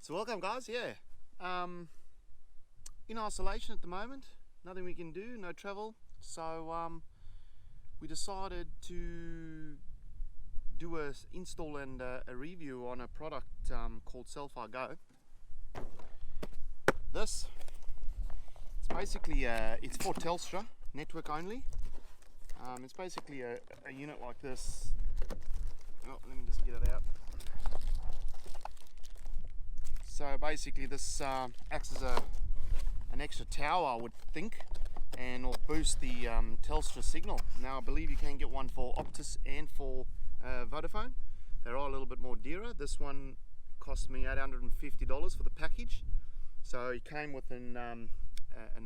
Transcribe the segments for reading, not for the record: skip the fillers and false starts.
So welcome guys, in isolation at the moment, nothing we can do, no travel, so we decided to do a install and a review on a product called Cel Fi Go. It's basically it's for Telstra network only. It's basically a unit like this. Oh, let me just get it out. So basically this acts as an extra tower, I would think, and will boost the Telstra signal. Now I believe you can get one for Optus and for Vodafone. They're all a little bit more dearer. This one cost me $850 for the package. So it came with an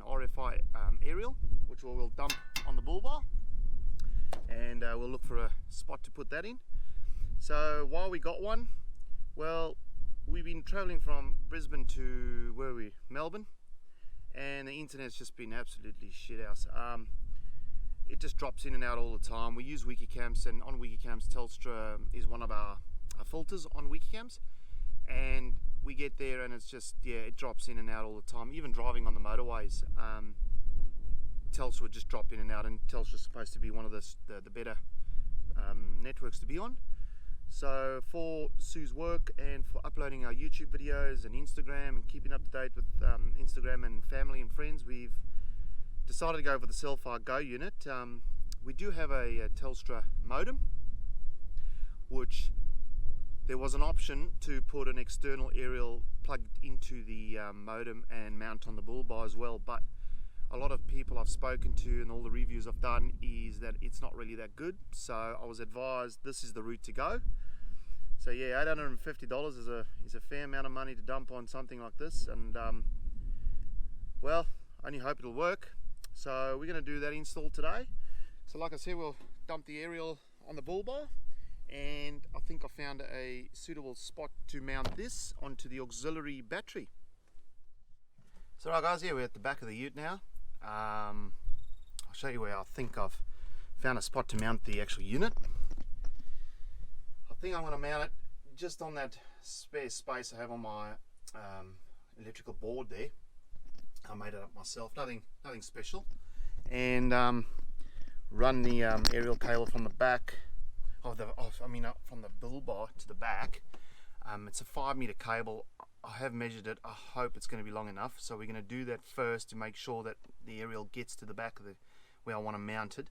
RFI aerial, which we'll dump on the bull bar, and we'll look for a spot to put that in. So while we got one, well, we've been traveling from Brisbane to Melbourne, and the internet's just been absolutely shit house. It just drops in and out all the time. We use Wikicamps, and on Wikicamps Telstra is one of our filters on Wikicamps, and we get there and it's just, it drops in and out all the time. Even driving on the motorways, Telstra would just drop in and out, and Telstra's supposed to be one of the better networks to be on. So for Sue's work and for uploading our YouTube videos and Instagram and keeping up to date with Instagram and family and friends, we've decided to go for the Cel Fi Go unit. We do have a Telstra modem, which there was an option to put an external aerial plugged into the modem and mount on the bull bar as well, but a lot of people I've spoken to and all the reviews I've done is that it's not really that good. So I was advised this is the route to go. So yeah, $850 is a fair amount of money to dump on something like this, and well, I only hope it'll work. So we're going to do that install today. So like I said, we'll dump the aerial on the bull bar, and I think I found a suitable spot to mount this onto the auxiliary battery. So right guys, we're at the back of the ute now. I'll show you where I think I've found a spot to mount the actual unit. I think I'm going to mount it just on that spare space I have on my electrical board there. I made it up myself, nothing special, and run the aerial cable from the back from the bull bar to the back. It's a 5-meter cable. I have measured it. I hope it's going to be long enough. So we're going to do that first to make sure that the aerial gets to the back of where I want to mount it,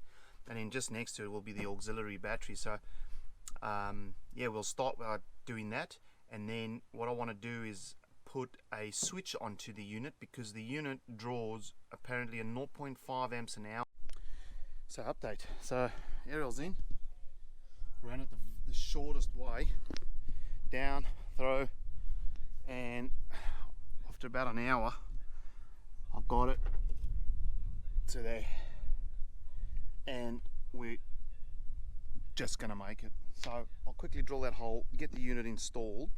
and then just next to it will be the auxiliary battery. So we'll start by doing that, and then what I want to do is put a switch onto the unit, because the unit draws apparently a 0.5 amps an hour. So update. So aerial's in. Ran it the shortest way down, throw, and after about an hour I've got it to there, and we're just gonna make it. So I'll quickly drill that hole, get the unit installed,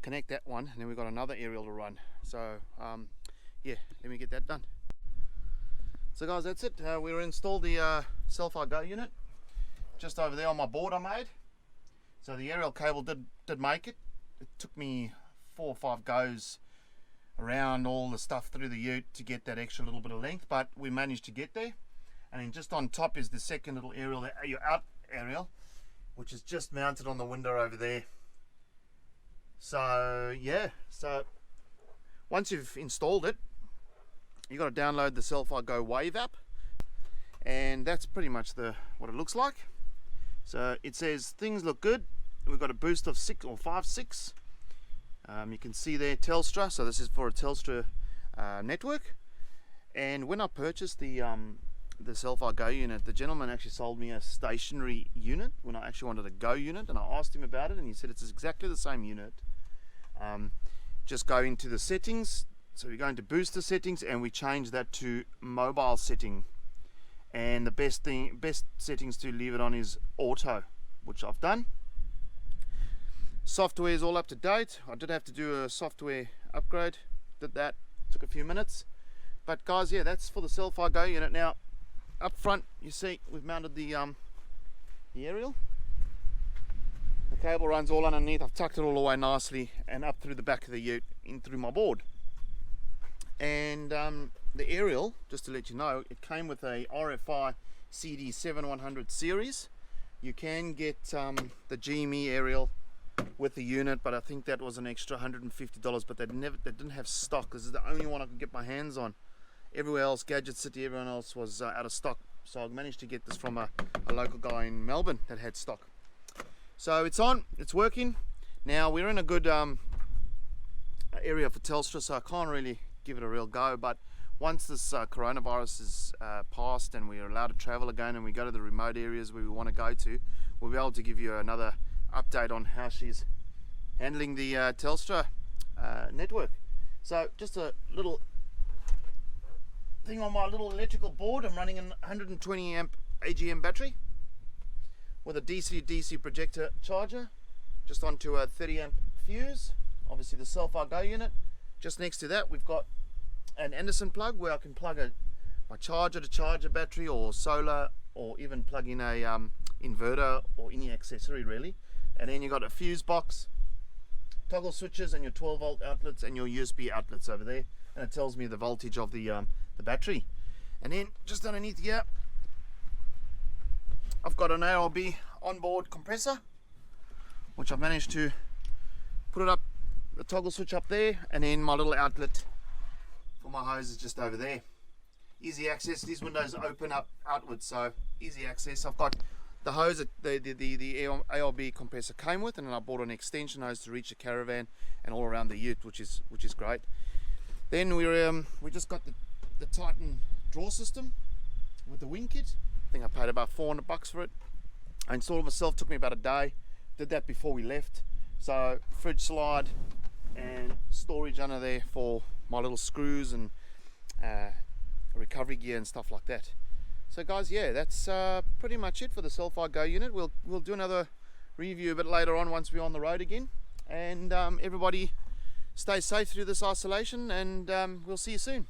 connect that one, and then we've got another aerial to run. So let me get that done. So guys, that's it. We installed the Cel Fi Go unit just over there on my board I made. So the aerial cable did make it. It took me 4 or 5 goes around all the stuff through the ute to get that extra little bit of length, but we managed to get there. And then just on top is the second little aerial, your out aerial, which is just mounted on the window over there. So yeah, so once you've installed it, you got to download the Cel Fi Go Wave app, and that's pretty much what it looks like. So it says things look good. We've got a boost of 6 or 5.6. You can see there Telstra, so this is for a Telstra network. And when I purchased the Cel Fi Go unit, the gentleman actually sold me a stationary unit when I actually wanted a Go unit, and I asked him about it, and he said it's exactly the same unit. Just go into the settings. So we go into booster settings, and we change that to mobile setting. And the best settings to leave it on is auto, which I've done. Software is all up to date. I did have to do a software upgrade. Did that. Took a few minutes. But guys, that's for the Cel Fi Go unit. Now, up front, you see we've mounted the aerial. cable runs all underneath. I've tucked it all away nicely and up through the back of the ute, in through my board. And the aerial, just to let you know, it came with a RFI CD7100 series. You can get the GME aerial with the unit, but I think that was an extra $150, but they didn't have stock. This is the only one I could get my hands on. Everywhere else, Gadget City, everyone else was out of stock. So I managed to get this from a local guy in Melbourne that had stock. So it's on, it's working. Now we're in a good area for Telstra, so I can't really give it a real go, but once this coronavirus is passed and we're allowed to travel again and we go to the remote areas where we want to go to, we'll be able to give you another update on how she's handling the Telstra network. So just a little thing on my little electrical board. I'm running a 120 amp AGM battery with a DC to DC projector charger just onto a 30 amp fuse, obviously the Cel Fi Go unit. Just next to that we've got an Anderson plug where I can plug my charger to charge a battery, or solar, or even plug in a inverter or any accessory really. And then you've got a fuse box, toggle switches, and your 12 volt outlets and your USB outlets over there, and it tells me the voltage of the battery. And then just underneath here I've got an ARB onboard compressor, which I've managed to put it up, the toggle switch up there, and then my little outlet for my hose is just over there. Easy access. These windows open up outwards, so easy access. I've got the hose that the ARB compressor came with, and then I bought an extension hose to reach the caravan and all around the ute, which is great. Then we just got the Titan draw system with the wing kit. I think I paid about $400 for it. I installed it myself, took me about a day. Did that before we left. So fridge slide and storage under there for my little screws and recovery gear and stuff like that. So guys, yeah, that's pretty much it for the Cel Fi Go unit. We'll do another review a bit later on once we're on the road again. And everybody stay safe through this isolation, and we'll see you soon.